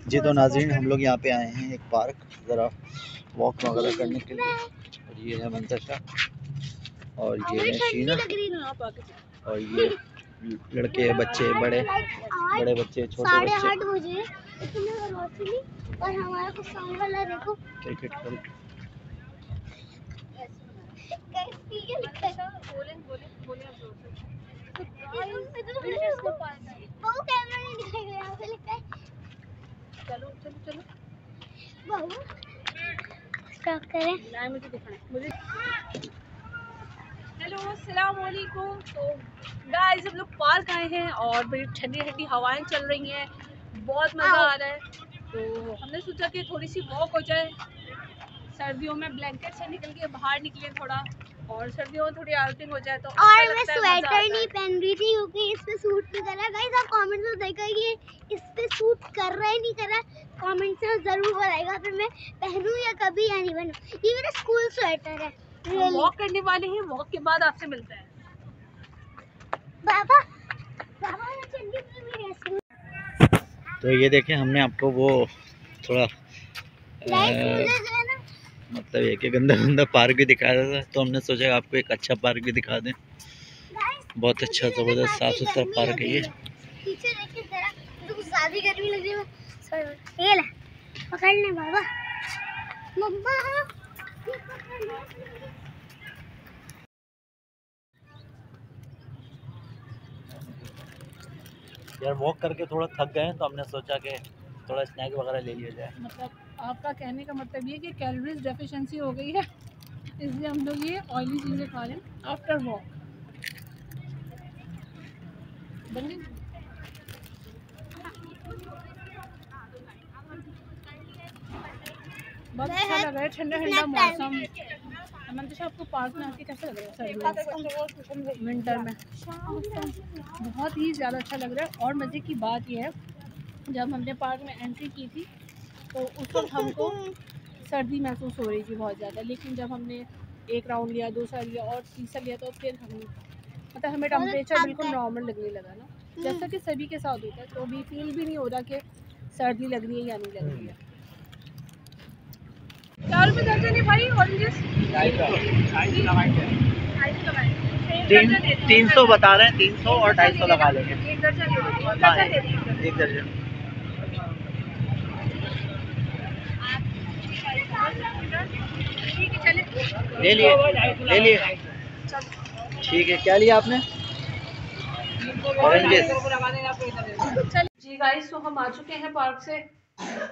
जी तो नाज़रीन, हम लोग यहाँ पे आए हैं एक पार्क ज़रा वॉक वगैरह करने के लिए। और ये है मंतशा और ये है शीना और ये लड़के बच्चे बड़े बड़े बच्चे छोटे बच्चे और हमारा कुछ साउंड वाला देखो क्रिकेट खेल। चलो चलो चलो बाबू स्टॉप करें ना, मुझे दिखाना मुझे। हेलो अस्सलाम वालेकुम। तो गाइस हम लोग पार्क आए हैं और बड़ी ठंडी ठंडी हवाएं चल रही हैं, बहुत मज़ा आ रहा है। तो हमने सोचा कि थोड़ी सी वॉक हो जाए। सर्दियों में ब्लैंकेट से निकल के बाहर निकले थोड़ा, और सर्दियों में थोड़ी आउटिंग हो जाए तो अच्छा और लगता है, मैं स्वेटर नहीं पहन रही थी क्योंकि इस पे सूट नहीं कर रहा। गाइस आप कमेंट में बताइए इस पे सूट कर रहा है नहीं कर रहा, कमेंट में जरूर बताइएगा, फिर मैं पहनूं या कभी या नहीं पहनूं। ये मेरा स्कूल स्वेटर है। हम वॉक करने वाले हैं, वॉक के बाद आपसे मिलते हैं। बाबा बाबा मैं चंडी में स्कूल। तो ये देखें, हमने आपको वो थोड़ा ना मतलब ये कि गंदा गंदा पार्क भी दिखाया था, तो हमने सोचा आपको एक अच्छा पार्क भी दिखा दें। बहुत अच्छा ज़बरदस्त साफ़ सुथरा पार्क है ये। पीछे देखिए जरा, तो कुछ ज़्यादा गर्मी लग रही है। ये ले पकड़ ले बाबा। मम्मा यार वॉक करके थोड़ा थक गए तो हमने सोचा कि थोड़ा स्नैक वगैरह ले लिया जाए। मतलब आपका कहने का मतलब ये कि कैलोरीज डेफिशिएंसी हो गई है, इसलिए हम लोग ये ऑयली चीज़ें खा रहे हैं आफ्टर वॉक। बहुत अच्छा लग रहा है, ठंडा ठंडा मौसम। मंतशा आपको पार्क में आके कैसा लग रहा है विंटर में? बहुत ही ज़्यादा अच्छा लग रहा है। और मज़े की बात यह है, जब हमने पार्क में एंट्री की थी तो उस वक्त हमको सर्दी महसूस हो रही थी बहुत ज़्यादा, लेकिन जब हमने एक राउंड लिया, दूसरा लिया और तीसरा लिया तो फिर हम मतलब हमें टेम्परेचर बिल्कुल नॉर्मल लगने लगा ना, जैसा कि सभी के साथ होता है। तो अभी फील भी नहीं हो रहा कि सर्दी लग रही है या नहीं लग रही है। क्या रुपये दर्जन है भाई ऑरेंजेस? 300 बता रहे हैं, 300 और 250 लगा लेंगे। एक दर्जन एक दर्जन ले लिए ले लिए। ठीक है, क्या लिया आपने? ऑरेंजेस। जी गाइस, तो हम आ चुके हैं पार्क से।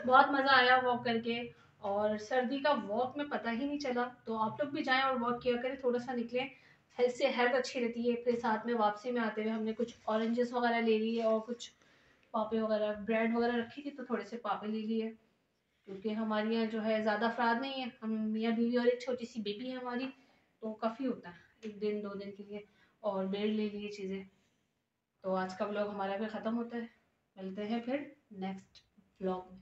बहुत मज़ा आया वॉक करके, और सर्दी का वॉक में पता ही नहीं चला। तो आप लोग भी जाएं और वॉक किया करें, थोड़ा सा निकलें, इससे हेल्थ अच्छी रहती है। फिर साथ में वापसी में आते हुए हमने कुछ ऑरेंजेस वगैरह ले लिए और कुछ पापे वगैरह, ब्रेड वगैरह रखी थी तो थोड़े से पापे ले लिए, क्योंकि हमारे यहाँ जो है ज़्यादा अफराद नहीं है, हम मियाँ बीवी और एक छोटी सी बेबी है हमारी, तो काफ़ी होता है एक दिन 2 दिन के लिए। और ब्रेड ले लिए चीज़ें। तो आज का व्लॉग हमारा भी ख़त्म होता है, मिलते हैं फिर नेक्स्ट व्लॉग में।